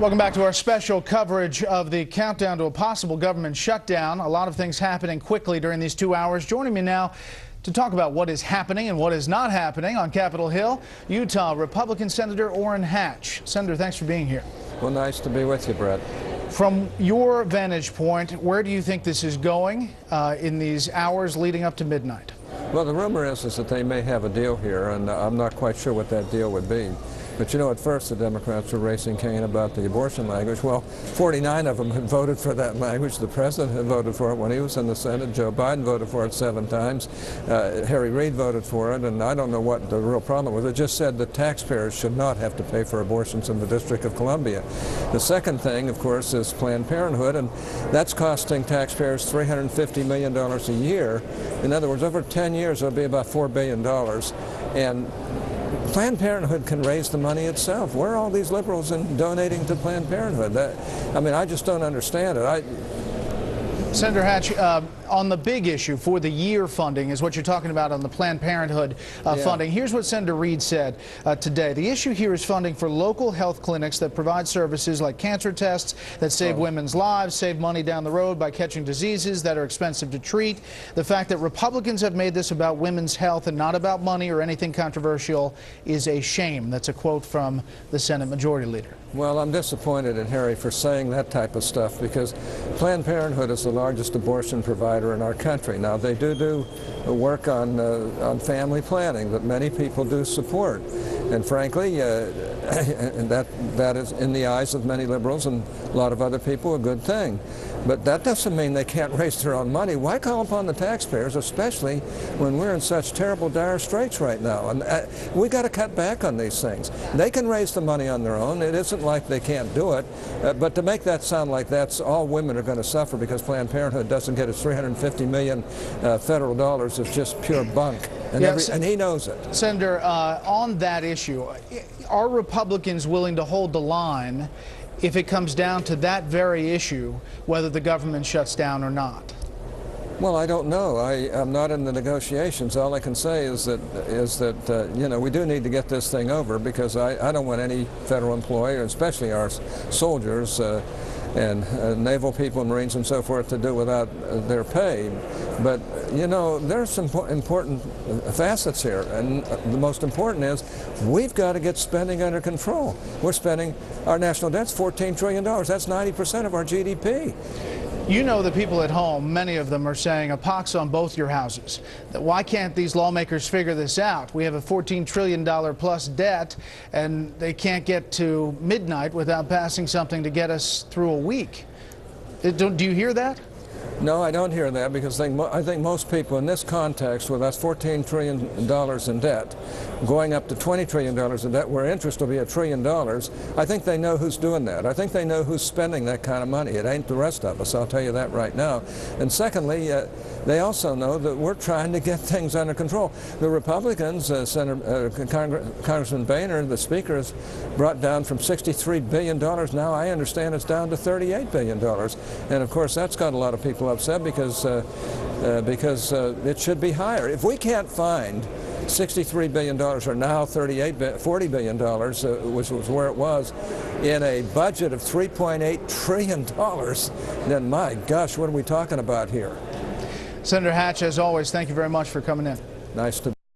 Welcome back to our special coverage of the countdown to a possible government shutdown. A lot of things happening quickly during these 2 hours. Joining me now to talk about what is happening and what is not happening on Capitol Hill, Utah Republican Senator Orrin Hatch. Senator, thanks for being here. Well, nice to be with you, Brett. From your vantage point, where do you think this is going in these hours leading up to midnight? Well, the rumor is that they may have a deal here, and I'm not quite sure what that deal would be. But you know, at first the Democrats were racing Cain about the abortion language. Well, 49 of them had voted for that language. The president had voted for it when he was in the Senate. Joe Biden voted for it 7 times. Harry Reid voted for it, and I don't know what the real problem was. It just said that taxpayers should not have to pay for abortions in the District of Columbia. The second thing, of course, is Planned Parenthood, and that's costing taxpayers $350 million a year. In other words, over 10 years, it'll be about $4 billion. And Planned Parenthood can raise the money itself. Where are all these liberals in donating to Planned Parenthood? I mean, I just don't understand it. Senator Hatch, on the big issue for the year funding is what you're talking about on the Planned Parenthood funding. Here's what Senator Reid said today. The issue here is funding for local health clinics that provide services like cancer tests that save women's lives, save money down the road by catching diseases that are expensive to treat. The fact that Republicans have made this about women's health and not about money or anything controversial is a shame. That's a quote from the Senate Majority Leader. Well, I'm disappointed in Harry for saying that type of stuff, because Planned Parenthood is the largest abortion provider in our country. Now, they do work on family planning that many people do support. And frankly, that is, in the eyes of many liberals and a lot of other people, a good thing. But that doesn't mean they can't raise their own money. Why call upon the taxpayers, especially when we're in such terrible, dire straits right now? And we got to cut back on these things. They can raise the money on their own. It isn't like they can't do it. But to make that sound like that's all women are going to suffer because Planned Parenthood doesn't get its $350 million federal dollars is just pure bunk. And, and he knows it. Senator, on that issue, are Republicans willing to hold the line if it comes down to that very issue, whether the government shuts down or not? Well, I don't know. I'm not in the negotiations. All I can say is that you know, we do need to get this thing over, because I don't want any federal employee, especially our soldiers and naval people, Marines and so forth, to do without their pay. But you know, there's some important facets here, and the most important is we've got to get spending under control. We're spending, our national debt's $14 trillion. That's 90% of our GDP. You know, the people at home, many of them are saying a pox on both your houses. Why can't these lawmakers figure this out? We have a $14 trillion plus debt, and they can't get to midnight without passing something to get us through a week. Do you hear that? No, I don't hear that, because I think most people in this context, with us $14 trillion in debt, going up to $20 trillion in debt, where interest will be $1 trillion, I think they know who's doing that. I think they know who's spending that kind of money. It ain't the rest of us, I'll tell you that right now. And secondly, they also know that we're trying to get things under control. The Republicans, Congressman Boehner, the Speaker, has brought down from $63 billion. Now I understand it's down to $38 billion. And of course, that's got a lot of people upset, because it should be higher. If we can't find $63 billion, or now $40 billion, which was where it was, in a budget of $3.8 trillion, then my gosh, what are we talking about here? Senator Hatch, as always, thank you very much for coming in. Nice to